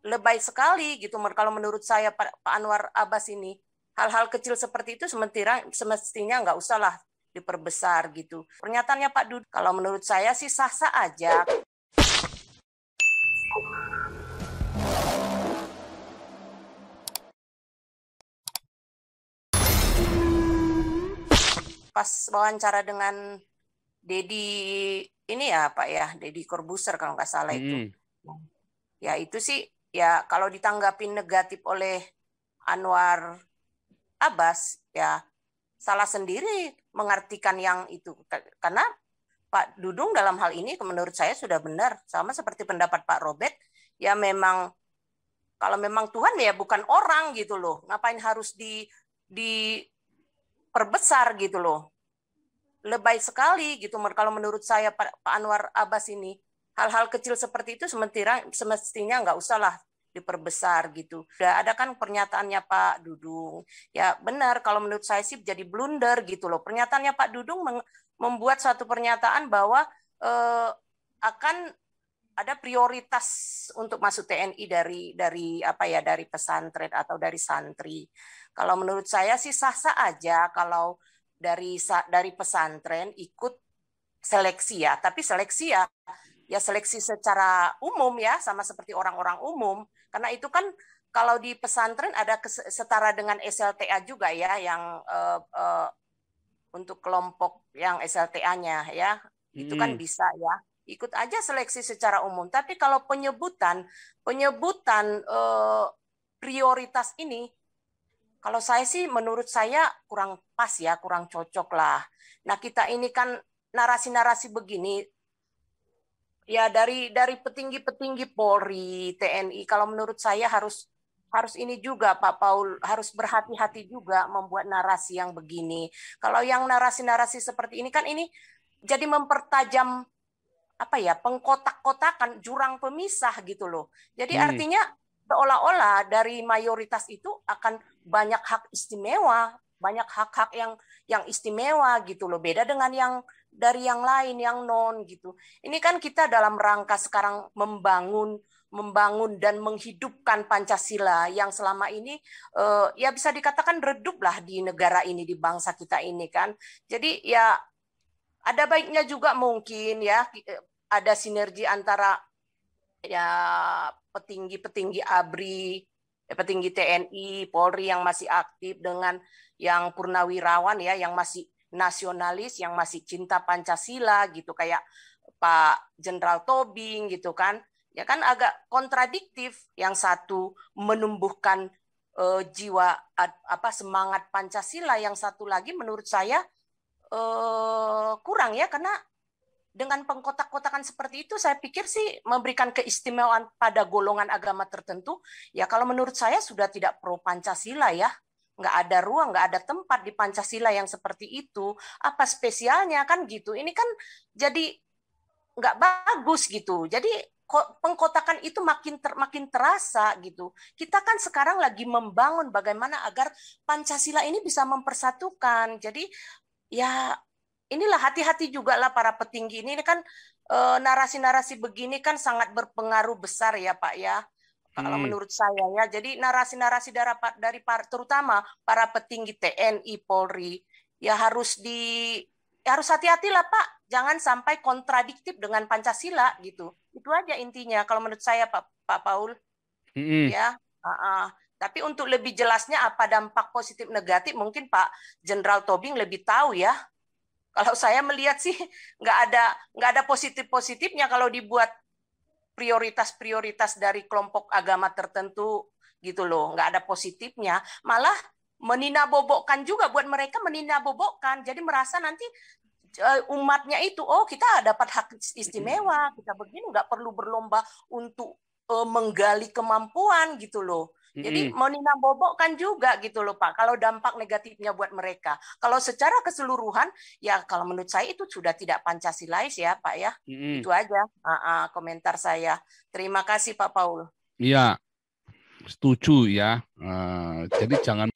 lebay sekali gitu kalau menurut saya Pak Anwar Abbas ini. Hal-hal kecil seperti itu semestinya nggak usah lah diperbesar gitu. Pernyataannya Pak Dudung, kalau menurut saya sih sah-sah aja. Pas wawancara dengan Deddy ini ya Pak ya, Deddy Corbuzier kalau nggak salah itu. Ya itu sih ya kalau ditanggapi negatif oleh Anwar Abbas ya salah sendiri mengartikan yang itu. Karena Pak Dudung dalam hal ini menurut saya sudah benar. Sama seperti pendapat Pak Robert, ya memang kalau memang Tuhan ya bukan orang gitu loh. Ngapain harus diperbesar gitu loh. Lebay sekali gitu kalau menurut saya Pak Anwar Abbas ini. Hal-hal kecil seperti itu semestinya nggak usah lah diperbesar gitu. Udah ada kan pernyataannya Pak Dudung. Ya benar kalau menurut saya sih jadi blunder gitu loh. Pernyataannya Pak Dudung membuat suatu pernyataan bahwa akan ada prioritas untuk masuk TNI dari apa ya dari pesantren atau dari santri. Kalau menurut saya sih sah-sah aja kalau dari pesantren ikut seleksi ya, tapi seleksi ya seleksi secara umum ya, sama seperti orang-orang umum. Karena itu kan kalau di pesantren ada setara dengan SLTA juga ya, yang untuk kelompok yang SLTA-nya ya, itu kan bisa ya. Ikut aja seleksi secara umum. Tapi kalau penyebutan prioritas ini, kalau saya sih menurut saya kurang pas ya, kurang cocok lah. Nah kita ini kan narasi-narasi begini ya dari petinggi-petinggi Polri, TNI. Kalau menurut saya harus ini juga Pak Paul harus berhati-hati juga membuat narasi yang begini. Kalau yang narasi-narasi seperti ini kan ini jadi mempertajam apa ya pengkotak-kotakan jurang pemisah gitu loh. Jadi artinya seolah-olah dari mayoritas itu akan banyak hak istimewa, banyak hak-hak yang istimewa gitu loh. Beda dengan yang dari yang lain yang non gitu. Ini kan kita dalam rangka sekarang membangun dan menghidupkan Pancasila yang selama ini ya bisa dikatakan redup lah di negara ini, di bangsa kita ini kan. Jadi ya ada baiknya juga mungkin ya ada sinergi antara ya petinggi-petinggi ABRI, petinggi TNI, Polri yang masih aktif dengan yang purnawirawan ya yang masih nasionalis, yang masih cinta Pancasila gitu kayak Pak Jenderal Tobing gitu kan. Ya kan agak kontradiktif, yang satu menumbuhkan jiwa semangat Pancasila, yang satu lagi menurut saya kurang ya, karena dengan pengkotak-kotakan seperti itu saya pikir sih memberikan keistimewaan pada golongan agama tertentu. Ya kalau menurut saya sudah tidak pro Pancasila ya. Nggak ada ruang, nggak ada tempat di Pancasila yang seperti itu. Apa spesialnya kan gitu. Ini kan jadi nggak bagus gitu. Jadi pengkotakan itu makin terasa gitu. Kita kan sekarang lagi membangun bagaimana agar Pancasila ini bisa mempersatukan. Jadi ya inilah hati-hati juga lah para petinggi ini kan narasi-narasi begini kan sangat berpengaruh besar ya Pak ya. Kalau menurut saya ya, jadi narasi-narasi dari terutama para petinggi TNI, Polri ya harus hati-hatilah Pak, jangan sampai kontradiktif dengan Pancasila gitu. Itu aja intinya kalau menurut saya Pak Paul. Ya. Tapi untuk lebih jelasnya apa dampak positif negatif mungkin Pak Jenderal Tobing lebih tahu ya. Kalau saya melihat sih nggak ada positifnya kalau dibuat prioritas dari kelompok agama tertentu gitu loh, nggak ada positifnya, malah menina-bobokkan juga buat mereka menina-bobokkan, jadi merasa nanti umatnya itu kita dapat hak istimewa, kita begini nggak perlu berlomba untuk menggali kemampuan gitu loh. Jadi menina bobokkan juga gitu loh Pak, kalau dampak negatifnya buat mereka. Kalau secara keseluruhan, ya kalau menurut saya itu sudah tidak Pancasilais ya Pak ya. Itu aja komentar saya. Terima kasih Pak Paul. Iya, setuju ya. Jadi jangan.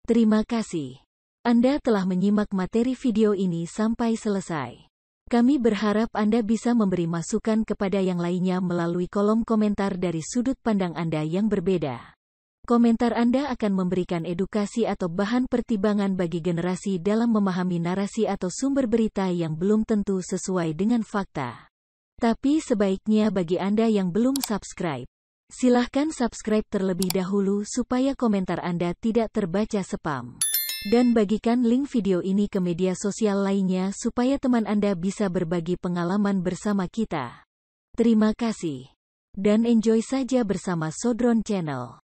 Terima kasih. Anda telah menyimak materi video ini sampai selesai. Kami berharap Anda bisa memberi masukan kepada yang lainnya melalui kolom komentar dari sudut pandang Anda yang berbeda. Komentar Anda akan memberikan edukasi atau bahan pertimbangan bagi generasi dalam memahami narasi atau sumber berita yang belum tentu sesuai dengan fakta. Tapi sebaiknya bagi Anda yang belum subscribe, silahkan subscribe terlebih dahulu supaya komentar Anda tidak terbaca spam. Dan bagikan link video ini ke media sosial lainnya supaya teman Anda bisa berbagi pengalaman bersama kita. Terima kasih. Dan enjoy saja bersama Sodron Channel.